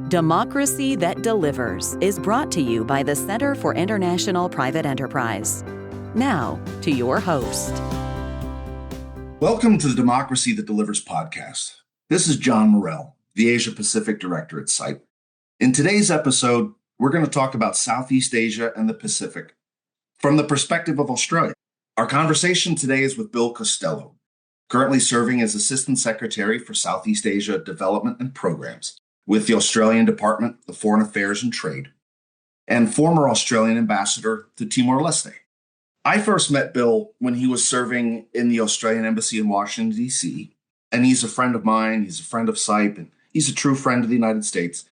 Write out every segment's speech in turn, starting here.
Democracy That Delivers is brought to you by the Center for International Private Enterprise. Now, to your host. Welcome to the Democracy That Delivers podcast. This is John Morrell, the Asia Pacific Director at CIPE. In today's episode, we're going to talk about Southeast Asia and the Pacific from the perspective of Australia. Our conversation today is with Bill Costello, currently serving as Assistant Secretary for Southeast Asia Development and Programs with the Australian Department of Foreign Affairs and Trade, and former Australian Ambassador to Timor-Leste. I first met Bill when he was serving in the Australian Embassy in Washington, D.C., and he's a friend of mine, he's a friend of CIPE, and he's a true friend of the United States.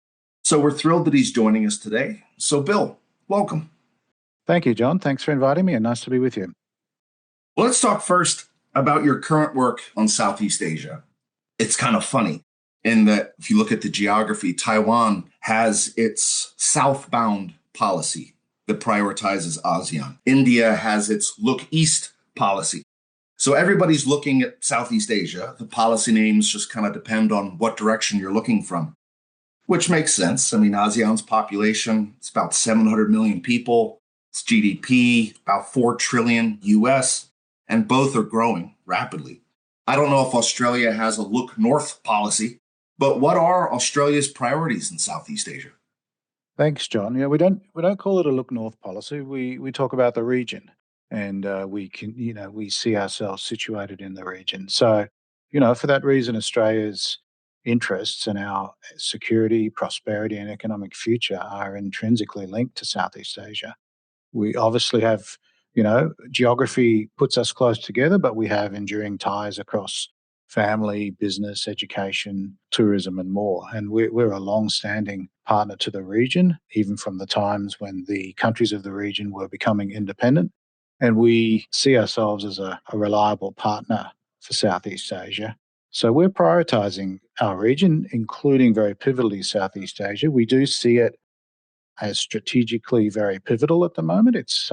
So we're thrilled that he's joining us today. So Bill, welcome. Thank you, John. Thanks for inviting me, and nice to be with you. Well, let's talk first about your current work on Southeast Asia. It's kind of funny in that if you look at the geography, Taiwan has its southbound policy that prioritizes ASEAN. India has its look east policy. So everybody's looking at Southeast Asia. The policy names just kind of depend on what direction you're looking from, which makes sense. I mean, ASEAN's population, it's about 700 million people. Its GDP, about 4 trillion US, and both are growing rapidly. I don't know if Australia has a look north policy, but what are Australia's priorities in Southeast Asia? Thanks, John. Yeah, we don't call it a look north policy. We talk about the region, and we see ourselves situated in the region. So, for that reason, Australia's interests and our security, prosperity, and economic future are intrinsically linked to Southeast Asia. We obviously have, geography puts us close together, but we have enduring ties across family, business, education, tourism, and more. And we're a long-standing partner to the region, even from the times when the countries of the region were becoming independent. And we see ourselves as a reliable partner for Southeast Asia. So we're prioritizing our region, including very pivotally Southeast Asia. We do see it as strategically very pivotal at the moment. It's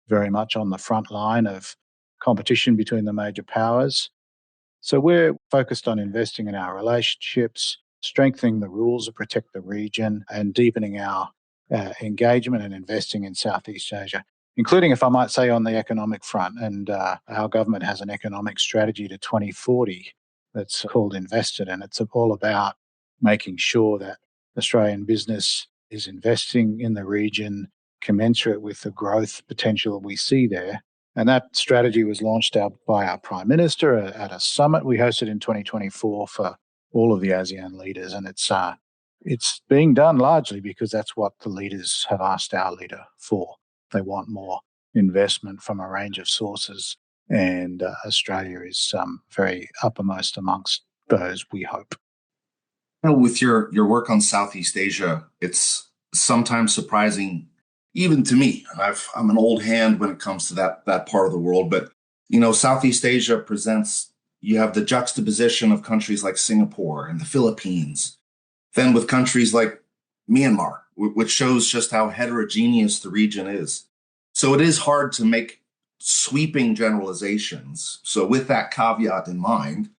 very much on the front line of competition between the major powers. So we're focused on investing in our relationships, strengthening the rules that protect the region, and deepening our engagement and investing in Southeast Asia, including, if I might say, on the economic front. And our government has an economic strategy to 2040 that's called Invested, and it's all about making sure that Australian business is investing in the region commensurate with the growth potential we see there. And that strategy was launched out by our Prime Minister at a summit we hosted in 2024 for all of the ASEAN leaders. And it's being done largely because that's what the leaders have asked our leader for. They want more investment from a range of sources, and Australia is very uppermost amongst those, we hope. With your work on Southeast Asia, it's sometimes surprising, even to me. I'm an old hand when it comes to that part of the world, but Southeast Asia presents, you have the juxtaposition of countries like Singapore and the Philippines, then with countries like Myanmar, which shows just how heterogeneous the region is. So it is hard to make sweeping generalizations. So with that caveat in mind,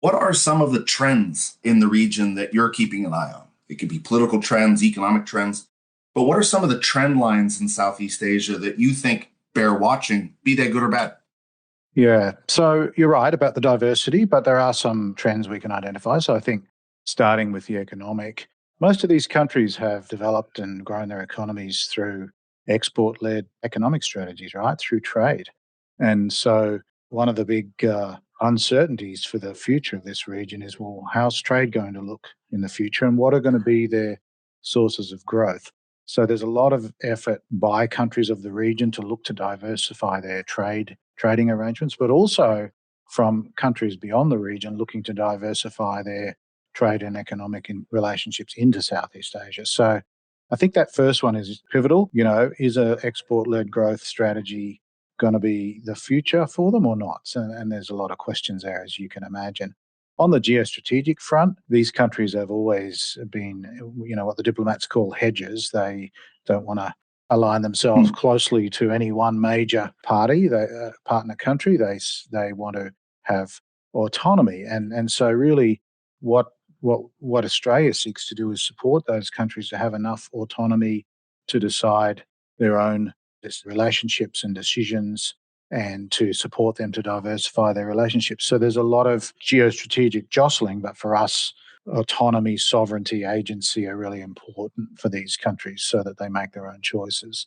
what are some of the trends in the region that you're keeping an eye on? It could be political trends, economic trends, but what are some of the trend lines in Southeast Asia that you think bear watching, be they good or bad? Yeah, so you're right about the diversity, but there are some trends we can identify. So I think starting with the economic, most of these countries have developed and grown their economies through export-led economic strategies, right, through trade. And so one of the big uncertainties for the future of this region is, well, how's trade going to look in the future and what are going to be their sources of growth? So there's a lot of effort by countries of the region to look to diversify their trading arrangements, but also from countries beyond the region looking to diversify their trade and economic relationships into Southeast Asia. So I think that first one is pivotal. Is an export-led growth strategy going to be the future for them or not? And there's a lot of questions there, as you can imagine. On the geostrategic front, these countries have always been, what the diplomats call hedgers. They don't want to align themselves closely to any one major party, partner country. They want to have autonomy. And so really what what Australia seeks to do is support those countries to have enough autonomy to decide their own relationships and decisions, and to support them to diversify their relationships. So there's a lot of geostrategic jostling, but for us, autonomy, sovereignty, agency are really important for these countries so that they make their own choices.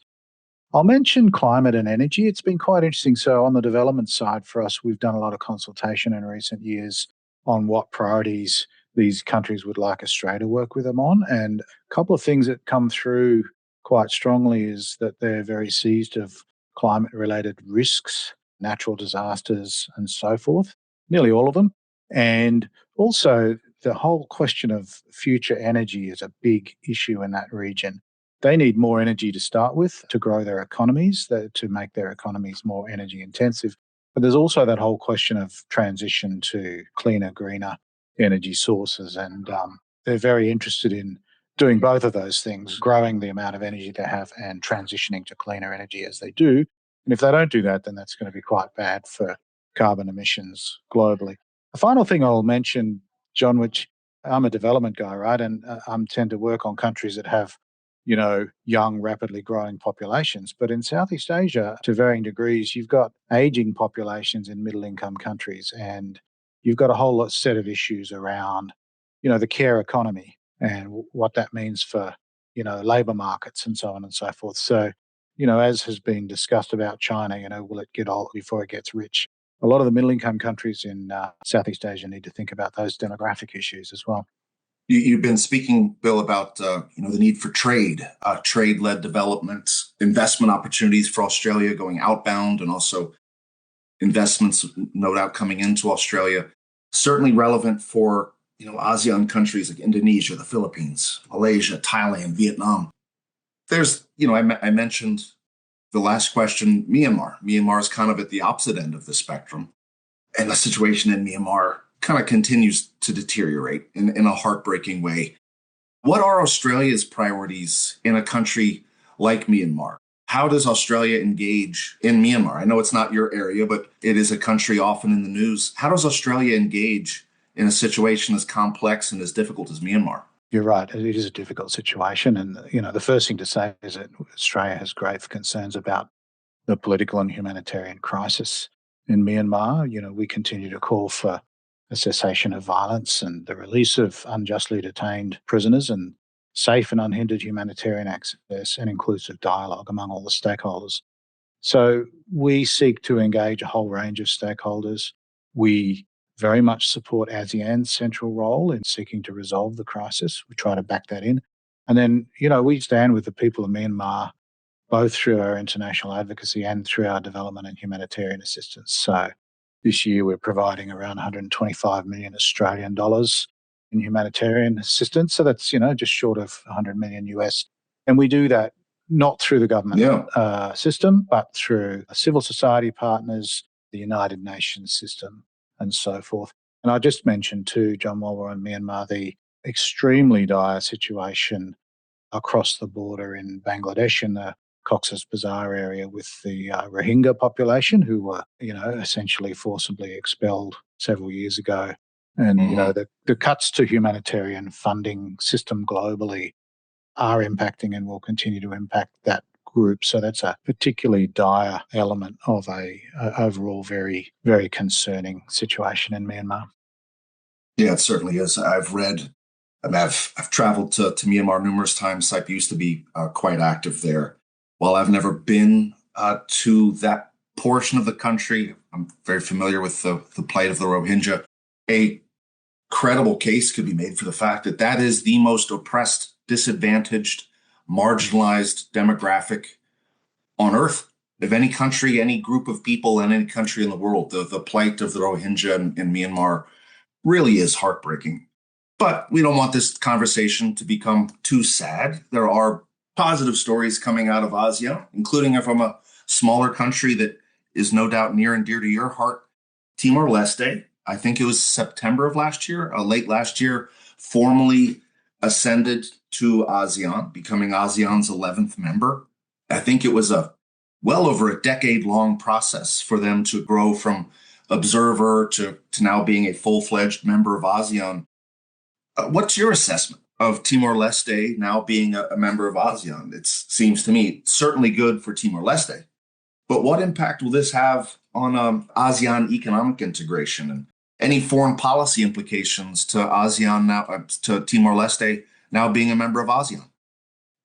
I'll mention climate and energy. It's been quite interesting. So on the development side for us, we've done a lot of consultation in recent years on what priorities these countries would like Australia to work with them on. And a couple of things that come through quite strongly is that they're very seized of climate-related risks, natural disasters, and so forth, nearly all of them. And also the whole question of future energy is a big issue in that region. They need more energy to start with to grow their economies, to make their economies more energy intensive. But there's also that whole question of transition to cleaner, greener energy sources. And they're very interested in doing both of those things, growing the amount of energy they have and transitioning to cleaner energy as they do. And if they don't do that, then that's going to be quite bad for carbon emissions globally. The final thing I'll mention, John, which I'm a development guy, right? And I tend to work on countries that have young, rapidly growing populations. But in Southeast Asia, to varying degrees, you've got aging populations in middle-income countries, and you've got a whole set of issues around, the care economy and what that means for, labour markets and so on and so forth. So, as has been discussed about China, will it get old before it gets rich? A lot of the middle-income countries in Southeast Asia need to think about those demographic issues as well. You've been speaking, Bill, about the need for trade-led development, investment opportunities for Australia going outbound, and also investments, no doubt, coming into Australia. Certainly relevant for ASEAN countries like Indonesia, the Philippines, Malaysia, Thailand, Vietnam. There's I mentioned the last question, Myanmar. Myanmar is kind of at the opposite end of the spectrum, and the situation in Myanmar kind of continues to deteriorate in a heartbreaking way. What are Australia's priorities in a country like Myanmar? How does Australia engage in Myanmar? I know it's not your area, but it is a country often in the news. How does Australia engage in a situation as complex and as difficult as Myanmar? You're right. It is a difficult situation. And, the first thing to say is that Australia has grave concerns about the political and humanitarian crisis in Myanmar. We continue to call for a cessation of violence and the release of unjustly detained prisoners, and safe and unhindered humanitarian access and inclusive dialogue among all the stakeholders. So we seek to engage a whole range of stakeholders. We very much support ASEAN's central role in seeking to resolve the crisis. We try to back that in. And then, we stand with the people of Myanmar, both through our international advocacy and through our development and humanitarian assistance. So this year, we're providing around 125 million Australian dollars in humanitarian assistance. So that's, just short of 100 million US. And we do that not through the government system, but through civil society partners, the United Nations system, and so forth. And I just mentioned too, John, while we're in Myanmar, the extremely dire situation across the border in Bangladesh, in the Cox's Bazar area, with the Rohingya population who were, essentially forcibly expelled several years ago. And, the cuts to humanitarian funding system globally are impacting and will continue to impact that group. So that's a particularly dire element of a overall very, very concerning situation in Myanmar. Yeah, it certainly is. I've traveled to Myanmar numerous times. CIPE used to be quite active there. While I've never been to that portion of the country, I'm very familiar with the plight of the Rohingya. A credible case could be made for the fact that that is the most oppressed, disadvantaged, marginalized demographic on earth. Of any country, any group of people in any country in the world, the plight of the Rohingya in Myanmar really is heartbreaking. But we don't want this conversation to become too sad. There are positive stories coming out of ASEAN, including from a smaller country that is no doubt near and dear to your heart, Timor-Leste. I think it was September of last year, late last year, formally ascended to ASEAN, becoming ASEAN's 11th member. I think it was well over a decade-long process for them to grow from observer to now being a full-fledged member of ASEAN. What's your assessment of Timor-Leste now being a member of ASEAN? It seems to me certainly good for Timor-Leste, but what impact will this have on ASEAN economic integration and any foreign policy implications to ASEAN now, to Timor-Leste now being a member of ASEAN?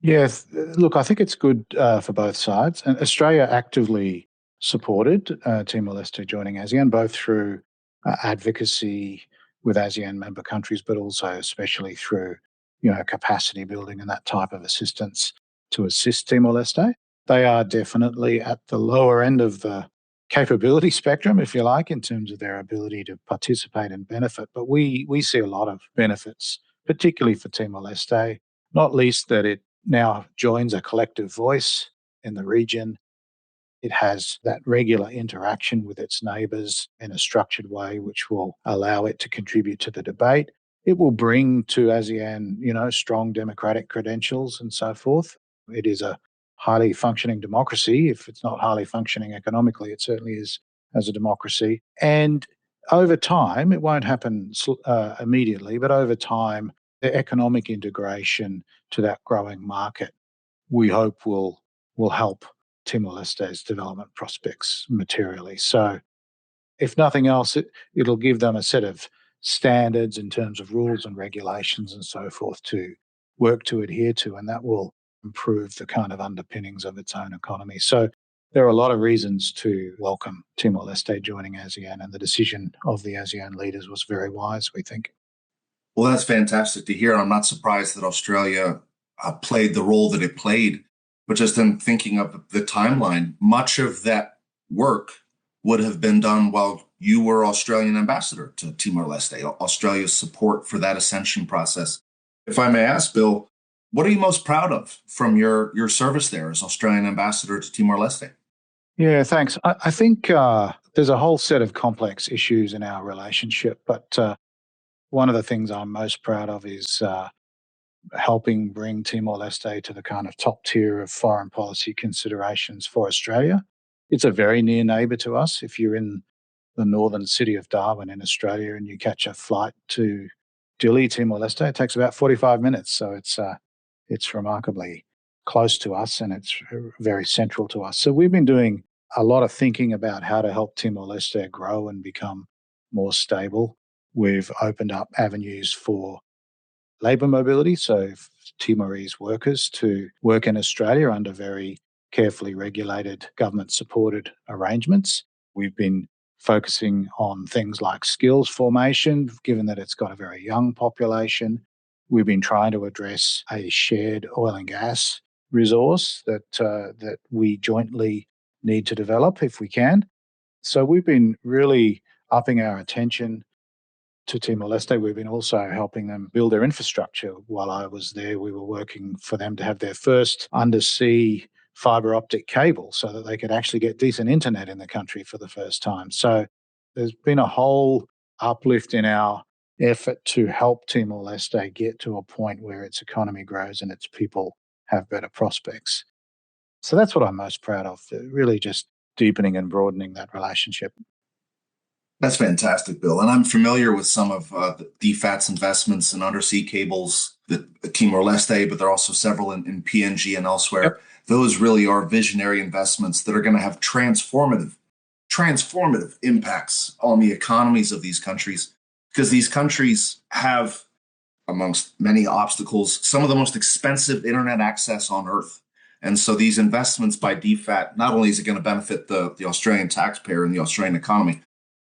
Yes, look, I think it's good for both sides. And Australia actively supported Timor-Leste joining ASEAN, both through advocacy with ASEAN member countries, but also especially through, capacity building and that type of assistance to assist Timor-Leste. They are definitely at the lower end of the capability spectrum, if you like, in terms of their ability to participate and benefit. But we see a lot of benefits, particularly for Timor-Leste, not least that it now joins a collective voice in the region. It has that regular interaction with its neighbours in a structured way, which will allow it to contribute to the debate. It will bring to ASEAN, strong democratic credentials and so forth. It is a highly functioning democracy. If it's not highly functioning economically, it certainly is as a democracy. And over time, it won't happen immediately, but over time, the economic integration to that growing market, we hope will help Timor-Leste's development prospects materially. So if nothing else, it'll give them a set of standards in terms of rules and regulations and so forth to work to adhere to, and that will improve the kind of underpinnings of its own economy. So there are a lot of reasons to welcome Timor-Leste joining ASEAN, and the decision of the ASEAN leaders was very wise, we think. Well, that's fantastic to hear. I'm not surprised that Australia played the role that it played. But just in thinking of the timeline, much of that work would have been done while you were Australian ambassador to Timor-Leste, Australia's support for that ascension process. If I may ask, Bill, what are you most proud of from your service there as Australian ambassador to Timor-Leste? Yeah, thanks. I think there's a whole set of complex issues in our relationship, but one of the things I'm most proud of is helping bring Timor-Leste to the kind of top tier of foreign policy considerations for Australia. It's a very near neighbour to us. If you're in the northern city of Darwin in Australia and you catch a flight to Dili, Timor-Leste, it takes about 45 minutes. So it's remarkably close to us, and it's very central to us. So we've been doing a lot of thinking about how to help Timor-Leste grow and become more stable. We've opened up avenues for labour mobility, so Timorese workers to work in Australia under very carefully regulated government-supported arrangements. We've been focusing on things like skills formation, given that it's got a very young population. We've been trying to address a shared oil and gas resource that we jointly need to develop if we can. So we've been really upping our attention to Timor-Leste. We've been also helping them build their infrastructure. While I was there, we were working for them to have their first undersea fibre optic cable so that they could actually get decent internet in the country for the first time. So there's been a whole uplift in our effort to help Timor-Leste get to a point where its economy grows and its people have better prospects. So that's what I'm most proud of, really just deepening and broadening that relationship. That's fantastic, Bill. And I'm familiar with some of the DFAT's investments in undersea cables that Timor-Leste, but there are also several in PNG and elsewhere. Yep. Those really are visionary investments that are going to have transformative impacts on the economies of these countries, because these countries have, amongst many obstacles, some of the most expensive internet access on earth. And so these investments by DFAT, not only is it going to benefit the Australian taxpayer and the Australian economy,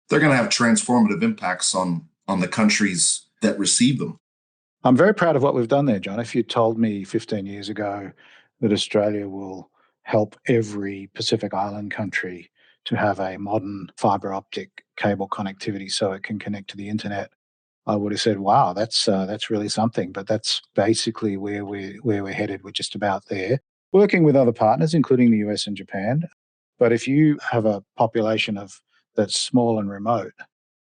they're going to have transformative impacts on the countries that receive them. I'm very proud of what we've done there, John. If you told me 15 years ago that Australia will help every Pacific Island country to have a modern fibre optic cable connectivity so it can connect to the internet, I would have said, wow, that's really something. But that's basically where we're headed. We're just about there, working with other partners, including the US and Japan. But if you have a population that's small and remote,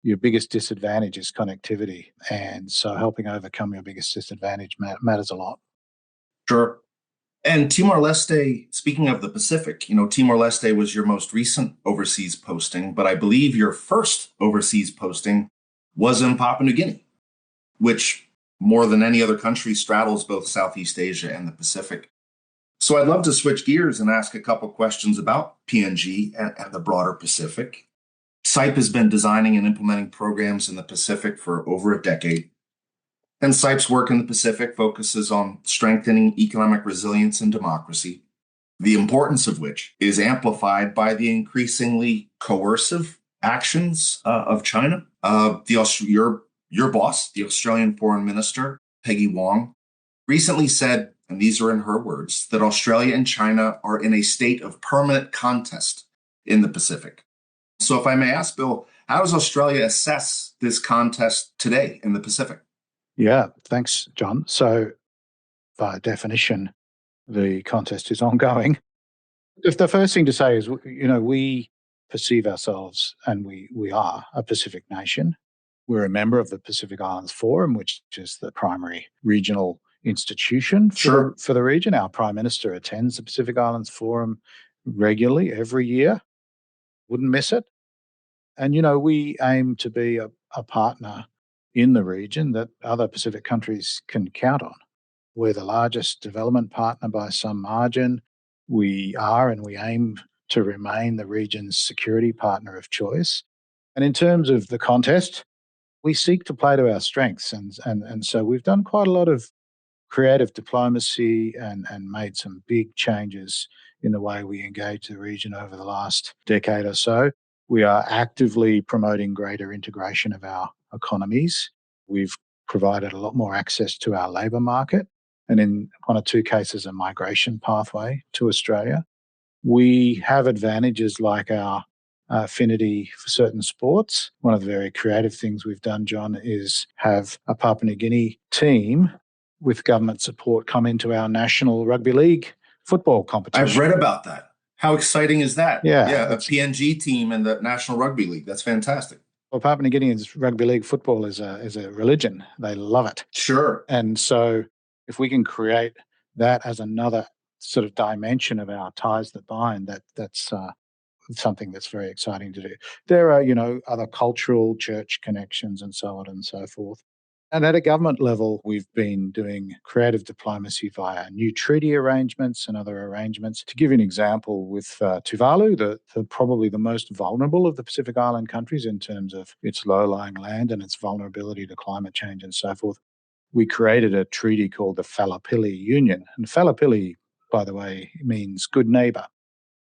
your biggest disadvantage is connectivity. And so helping overcome your biggest disadvantage matters a lot. Sure. And Timor-Leste, speaking of the Pacific, Timor-Leste was your most recent overseas posting, but I believe your first overseas posting was in Papua New Guinea, which more than any other country, straddles both Southeast Asia and the Pacific. So I'd love to switch gears and ask a couple questions about PNG and the broader Pacific. CIPE has been designing and implementing programs in the Pacific for over a decade. And CIPE's work in the Pacific focuses on strengthening economic resilience and democracy, the importance of which is amplified by the increasingly coercive actions of China. Your boss, the Australian Foreign Minister, Peggy Wong, recently said, and these are in her words, that Australia and China are in a state of permanent contest in the Pacific. So if I may ask, Bill, how does Australia assess this contest today in the Pacific? Yeah, thanks, John. So, by definition, the contest is ongoing. If the first thing to say is, we perceive ourselves, and we are a Pacific nation. We're a member of the Pacific Islands Forum, which is the primary regional institution for the region. Our Prime Minister attends the Pacific Islands Forum regularly every year. Wouldn't miss it. And, we aim to be a partner in the region that other Pacific countries can count on. We're the largest development partner by some margin. We are and we aim to remain the region's security partner of choice. And in terms of the contest, we seek to play to our strengths. And so we've done quite a lot of creative diplomacy and made some big changes in the way we engage the region over the last decade or so. We are actively promoting greater integration of our economies. We've provided a lot more access to our labour market, and in one or two cases, a migration pathway to Australia. We have advantages like our affinity for certain sports. One of the very creative things we've done, John, is have a Papua New Guinea team with government support come into our National Rugby League football competition. I've read about that. How exciting is that? Yeah, a PNG team in the National Rugby League. That's fantastic. Well, Papua New Guineans rugby league football is a religion. They love it. Sure. And so if we can create that as another sort of dimension of our ties that bind, that's something that's very exciting to do. There are, other cultural church connections and so on and so forth. And at a government level, we've been doing creative diplomacy via new treaty arrangements and other arrangements. To give you an example, with Tuvalu, probably the most vulnerable of the Pacific Island countries in terms of its low-lying land and its vulnerability to climate change and so forth, we created a treaty called the Falapili Union. And Falapili, by the way, means good neighbour.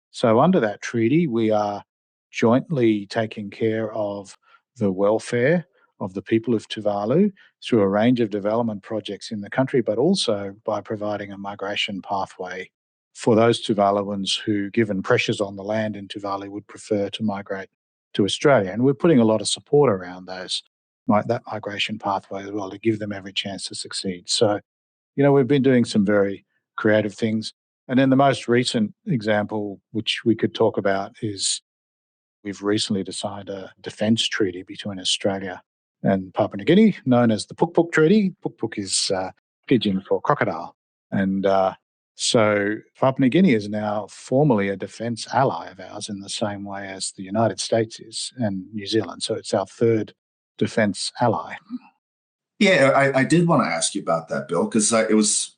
So under that treaty, we are jointly taking care of the welfare of the people of Tuvalu through a range of development projects in the country, but also by providing a migration pathway for those Tuvaluans who, given pressures on the land in Tuvalu, would prefer to migrate to Australia. And we're putting a lot of support around that migration pathway as well to give them every chance to succeed. So, we've been doing some very creative things. And then the most recent example, which we could talk about, is we've recently signed a defence treaty between Australia and Papua New Guinea, known as the Puk Puk Treaty. Puk Puk is pidgin for crocodile. And so Papua New Guinea is now formally a defence ally of ours in the same way as the United States is and New Zealand. So it's our third defence ally. Yeah, I did want to ask you about that, Bill, because it was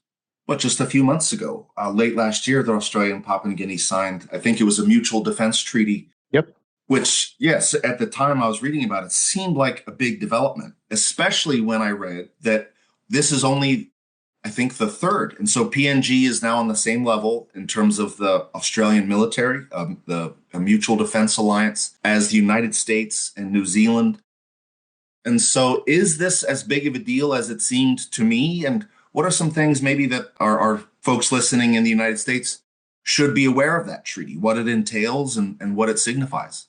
just a few months ago, late last year, the Australia and Papua New Guinea signed, I think it was a mutual defense treaty. Yep. Which, yes, at the time I was reading about it, seemed like a big development, especially when I read that this is only, I think, the third. And so PNG is now on the same level in terms of the Australian military, the mutual defense alliance, as the United States and New Zealand. And so is this as big of a deal as it seemed to me? And what are some things maybe that our folks listening in the United States should be aware of that treaty, what it entails and what it signifies?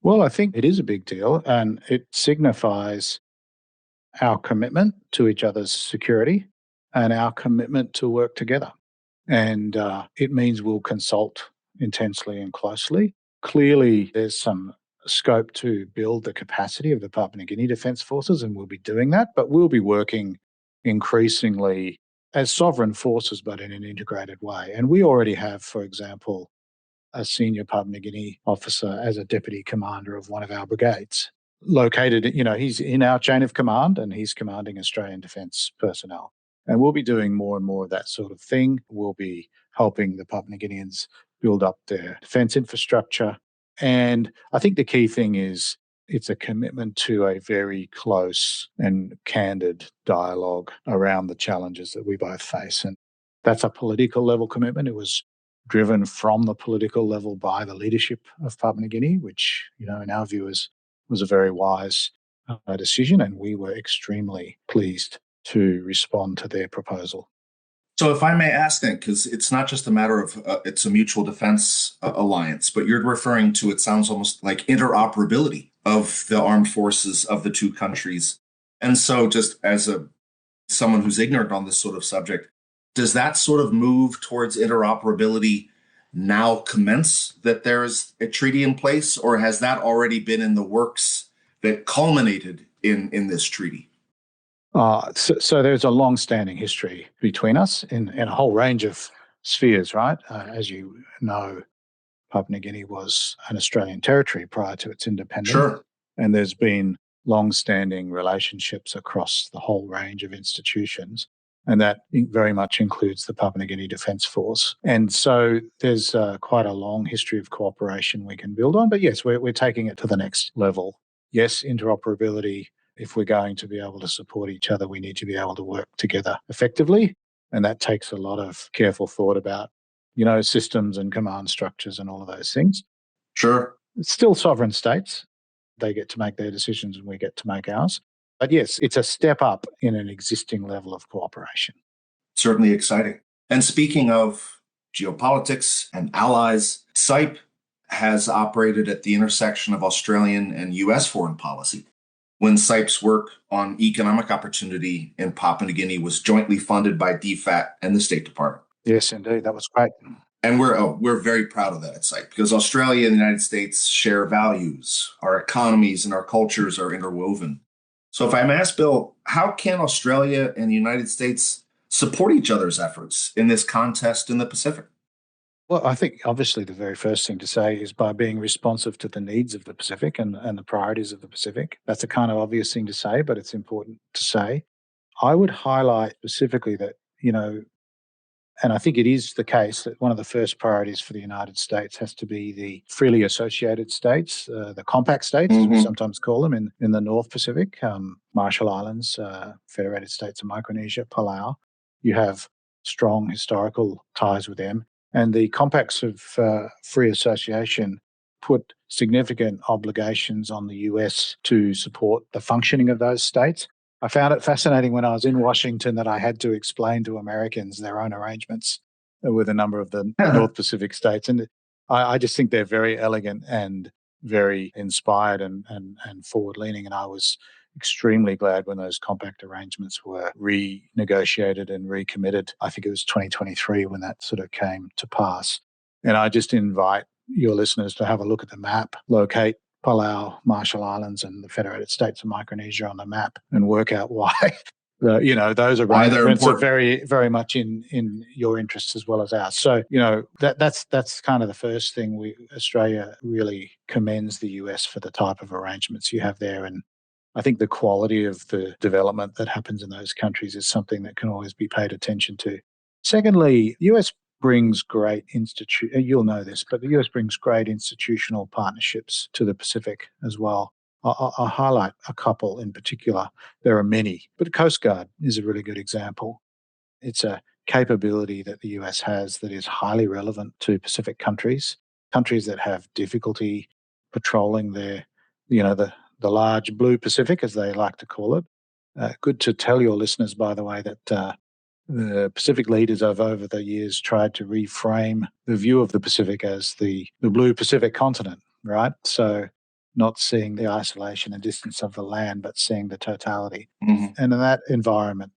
Well, I think it is a big deal, and it signifies our commitment to each other's security and our commitment to work together. And it means we'll consult intensely and closely. Clearly, there's some scope to build the capacity of the Papua New Guinea Defence Forces, and we'll be doing that, but we'll be working increasingly as sovereign forces, but in an integrated way. And we already have, for example, a senior Papua New Guinea officer as a deputy commander of one of our brigades. located, he's in our chain of command and he's commanding Australian defence personnel. And we'll be doing more and more of that sort of thing. We'll be helping the Papua New Guineans build up their defence infrastructure. And I think the key thing is it's a commitment to a very close and candid dialogue around the challenges that we both face. And that's a political level commitment. It was driven from the political level by the leadership of Papua New Guinea, which, in our view, was a very wise decision. And we were extremely pleased to respond to their proposal. So if I may ask then, because it's not just a matter of it's a mutual defense alliance, but you're referring to, it sounds almost like interoperability of the armed forces of the two countries. And so just as someone who's ignorant on this sort of subject, does that sort of move towards interoperability now commence that there is a treaty in place, or has that already been in the works that culminated in this treaty? So there's a long-standing history between us in a whole range of spheres, right? As you know, Papua New Guinea was an Australian territory prior to its independence. Sure. And there's been long-standing relationships across the whole range of institutions. And that very much includes the Papua New Guinea Defence Force. And so there's quite a long history of cooperation we can build on. But yes, we're taking it to the next level. Yes, interoperability. If we're going to be able to support each other, we need to be able to work together effectively. And that takes a lot of careful thought about, systems and command structures and all of those things. Sure. It's still sovereign states. They get to make their decisions and we get to make ours. But yes, it's a step up in an existing level of cooperation. Certainly exciting. And speaking of geopolitics and allies, CIPE has operated at the intersection of Australian and U.S. foreign policy. When CIPE's work on economic opportunity in Papua New Guinea was jointly funded by DFAT and the State Department. Yes, indeed. That was great. And we're very proud of that at CIPE because Australia and the United States share values. Our economies and our cultures are interwoven. So if I may ask, Bill, how can Australia and the United States support each other's efforts in this contest in the Pacific? Well, I think obviously the very first thing to say is by being responsive to the needs of the Pacific and the priorities of the Pacific. That's a kind of obvious thing to say, but it's important to say. I would highlight specifically that, and I think it is the case that one of the first priorities for the United States has to be the freely associated states, the compact states, as we sometimes call them, in the North Pacific, Marshall Islands, Federated States of Micronesia, Palau. You have strong historical ties with them. And the compacts of free association put significant obligations on the US to support the functioning of those states. I found it fascinating when I was in Washington that I had to explain to Americans their own arrangements with a number of the North Pacific states. And I just think they're very elegant and very inspired and forward-leaning. And I was extremely glad when those compact arrangements were renegotiated and recommitted. I think it was 2023 when that sort of came to pass. And I just invite your listeners to have a look at the map, locate Palau, Marshall Islands, and the Federated States of Micronesia on the map and work out why. Those arrangements are very, very much in your interests as well as ours. So, that's kind of the first thing. Australia really commends the US for the type of arrangements you have there. And I think the quality of the development that happens in those countries is something that can always be paid attention to. Secondly, the US brings great you'll know this, but the US brings great institutional partnerships to the Pacific as well. I'll highlight a couple in particular. There are many, but Coast Guard is a really good example. It's a capability that the US has that is highly relevant to Pacific countries that have difficulty patrolling the large blue Pacific, as they like to call it. Good to tell your listeners, by the way, that the Pacific leaders have over the years tried to reframe the view of the Pacific as the blue Pacific continent, right? So not seeing the isolation and distance of the land, but seeing the totality. And in that environment,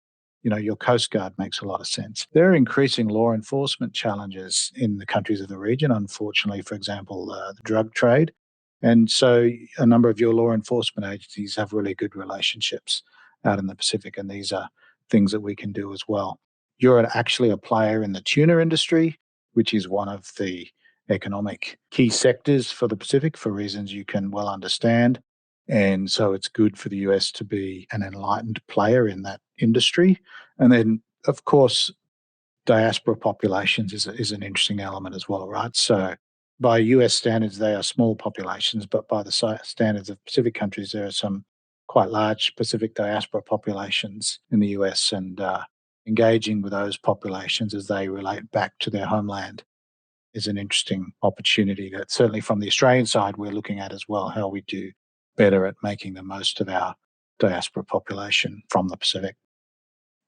your Coast Guard makes a lot of sense. There are increasing law enforcement challenges in the countries of the region, unfortunately, for example, the drug trade. And so a number of your law enforcement agencies have really good relationships out in the Pacific, and these are things that we can do as well. You're actually a player in the tuna industry, which is one of the economic key sectors for the Pacific for reasons you can well understand. And so it's good for the US to be an enlightened player in that industry. And then, of course, diaspora populations is an interesting element as well, right? So by US standards, they are small populations, but by the standards of Pacific countries, there are some quite large Pacific diaspora populations in the US, and engaging with those populations as they relate back to their homeland is an interesting opportunity that certainly from the Australian side, we're looking at as well, how we do better at making the most of our diaspora population from the Pacific.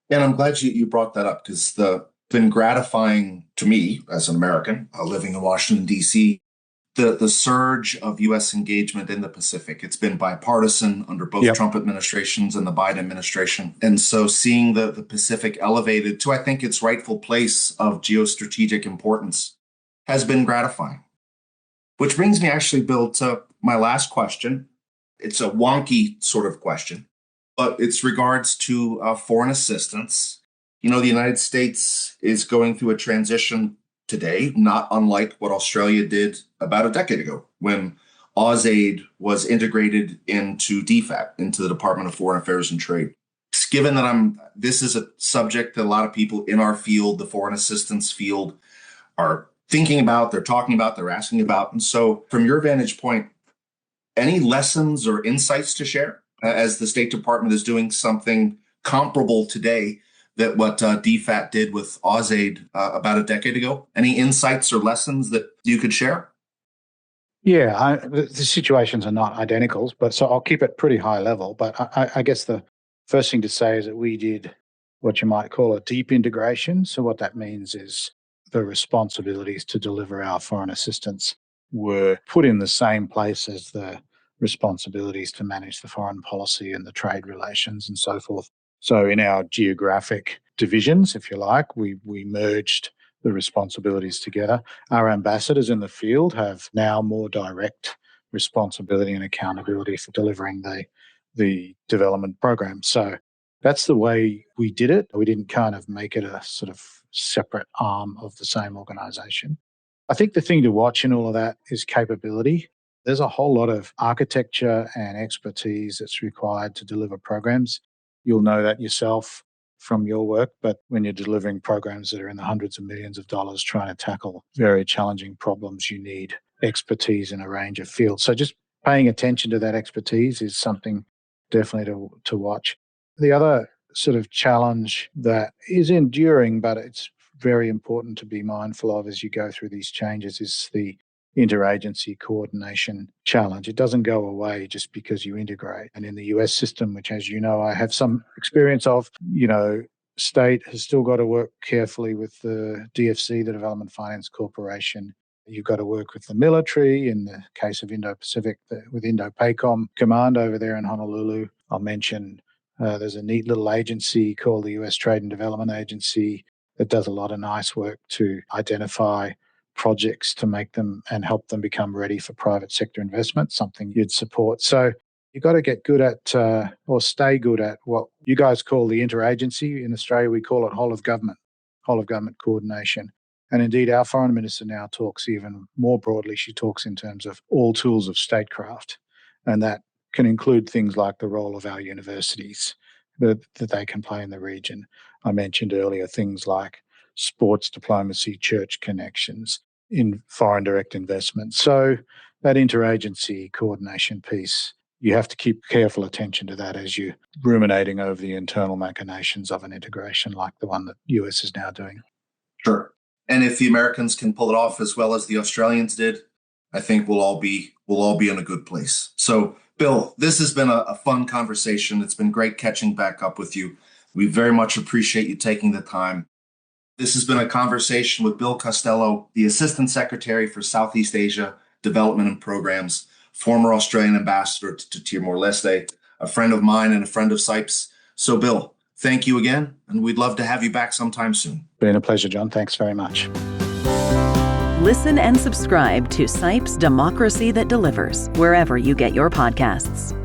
And I'm glad you brought that up, because it's been gratifying to me as an American living in Washington, D.C., the surge of U.S. engagement in the Pacific. It's been bipartisan under both Trump administrations and the Biden administration. And so seeing the Pacific elevated to, I think, its rightful place of geostrategic importance has been gratifying. Which brings me actually, Bill, to my last question. It's a wonky sort of question, but it's regards to foreign assistance. You know, the United States is going through a transition today, not unlike what Australia did about a decade ago when AusAid was integrated into DFAT, into the Department of Foreign Affairs and Trade. Given that this is a subject that a lot of people in our field, the foreign assistance field, are thinking about, they're talking about, they're asking about. And so from your vantage point, any lessons or insights to share as the State Department is doing something comparable today that what DFAT did with AusAid about a decade ago? Any insights or lessons that you could share? Yeah, the situations are not identical, but so I'll keep it pretty high level. But I guess the first thing to say is that we did what you might call a deep integration. So what that means is the responsibilities to deliver our foreign assistance were put in the same place as the responsibilities to manage the foreign policy and the trade relations and so forth. So in our geographic divisions, if you like, we merged the responsibilities together. Our ambassadors in the field have now more direct responsibility and accountability for delivering the development program. So that's the way we did it. We didn't kind of make it a sort of separate arm of the same organization. I think the thing to watch in all of that is capability. There's a whole lot of architecture and expertise that's required to deliver programs. You'll know that yourself from your work, but when you're delivering programs that are in the hundreds of millions of dollars trying to tackle very challenging problems, you need expertise in a range of fields. So just paying attention to that expertise is something definitely to watch. The other sort of challenge that is enduring, but it's very important to be mindful of as you go through these changes, is the interagency coordination challenge. It doesn't go away just because you integrate. And in the US system, which, as you know, I have some experience of, state has still got to work carefully with the DFC, the Development Finance Corporation. You've got to work with the military in the case of Indo-Pacific, with Indo-PACOM Command over there in Honolulu. I'll mention there's a neat little agency called the US Trade and Development Agency that does a lot of nice work to identify projects to make them and help them become ready for private sector investment, something you'd support. So you've got to get good at or stay good at what you guys call the interagency. In Australia, we call it whole of government coordination. And indeed, our foreign minister now talks even more broadly. She talks in terms of all tools of statecraft. And that can include things like the role of our universities that they can play in the region. I mentioned earlier things like sports diplomacy, church connections, in foreign direct investment. So that interagency coordination piece, you have to keep careful attention to that as you're ruminating over the internal machinations of an integration like the one that US is now doing. Sure. And if the Americans can pull it off as well as the Australians did, I think we'll all be in a good place. So, Bill, this has been a fun conversation. It's been great catching back up with you. We very much appreciate you taking the time. This has been a conversation with Bill Costello, the Assistant Secretary for Southeast Asia Development and Programs, former Australian ambassador to Timor-Leste, a friend of mine and a friend of CIPE's. So, Bill, thank you again, and we'd love to have you back sometime soon. Been a pleasure, John. Thanks very much. Listen and subscribe to CIPE's Democracy That Delivers, wherever you get your podcasts.